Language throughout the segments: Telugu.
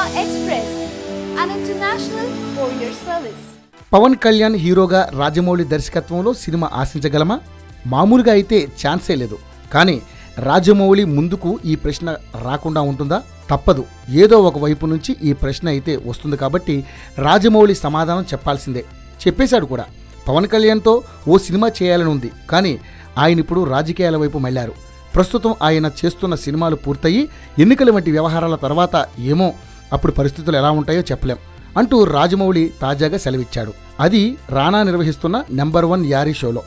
Express, an international courier service. Pawan Kalyan హీరోగా రాజమౌళి దర్శకత్వంలో సినిమా ఆశించగలమా? మామూలుగా అయితే ఛాన్సే లేదు. కానీ రాజమౌళి ముందుకు ఈ ప్రశ్న రాకుండా ఉంటుందా? తప్పదు. ఏదో ఒక వైపు నుంచి ఈ ప్రశ్న అయితే వస్తుంది కాబట్టి రాజమౌళి సమాధానం చెప్పాల్సిందే. చెప్పేశాడు కూడా. పవన్ కళ్యాణ్తో ఓ సినిమా చేయాలని ఉంది. కానీ ఆయన ఇప్పుడు రాజకీయాల వైపు మళ్లారు. ప్రస్తుతం ఆయన చేస్తున్న సినిమాలు పూర్తయి ఎన్నికల వంటి వ్యవహారాల తర్వాత ఏమో అప్పుడు పరిస్థితులు ఎలా ఉంటాయో చెప్పలేం అంటూ రాజమౌళి తాజాగా సెలవిచ్చాడు. అది రానా నిర్వహిస్తున్న నెంబర్ 1 యారీ షోలో.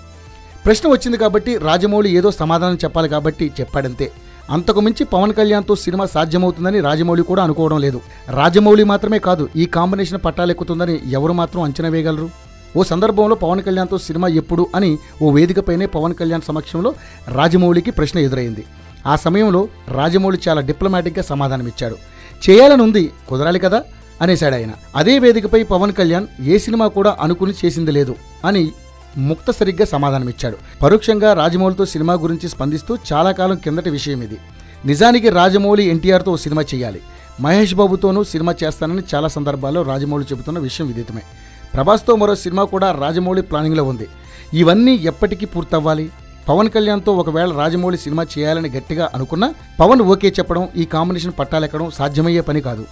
ప్రశ్న వచ్చింది కాబట్టి రాజమౌళి ఏదో సమాధానం చెప్పాలి కాబట్టి చెప్పాడంతే. అంతకు మించి పవన్ కళ్యాణ్తో సినిమా సాధ్యమవుతుందని రాజమౌళి కూడా అనుకోవడం లేదు. రాజమౌళి మాత్రమే కాదు, ఈ కాంబినేషన్ పట్టాలెక్కుతుందని ఎవరు మాత్రం అంచనా వేయగలరు? ఓ సందర్భంలో పవన్ కళ్యాణ్తో సినిమా ఎప్పుడు అని ఓ వేదికపైనే పవన్ కళ్యాణ్ సమక్షంలో రాజమౌళికి ప్రశ్న ఎదురైంది. ఆ సమయంలో రాజమౌళి చాలా డిప్లొమాటిక్గా సమాధానమిచ్చాడు. చేయాలనుంది, కుదరాలి కదా అనేశాడు ఆయన. అదే వేదికపై పవన్ కళ్యాణ్ ఏ సినిమా కూడా అనుకుని చేసింది లేదు అని ముక్తసరిగ్గా సమాధానమిచ్చాడు. పరోక్షంగా రాజమౌళితో సినిమా గురించి స్పందిస్తూ చాలా కాలం కిందటి విషయం ఇది. నిజానికి రాజమౌళి ఎన్టీఆర్తో ఓ సినిమా చేయాలి, మహేష్ బాబుతోనూ సినిమా చేస్తానని చాలా సందర్భాల్లో రాజమౌళి చెబుతున్న విషయం విదితమే. ప్రభాస్తో మరో సినిమా కూడా రాజమౌళి ప్లానింగ్లో ఉంది. ఇవన్నీ ఎప్పటికీ పూర్తవ్వాలి. పవన్ కళ్యాణ్తో ఒకవేళ రాజమౌళి సినిమా చేయాలని గట్టిగా అనుకున్నా పవన్ ఓకే చెప్పడం, ఈ కాంబినేషన్ పట్టాలెక్కడం సాధ్యమయ్యే పని కాదు.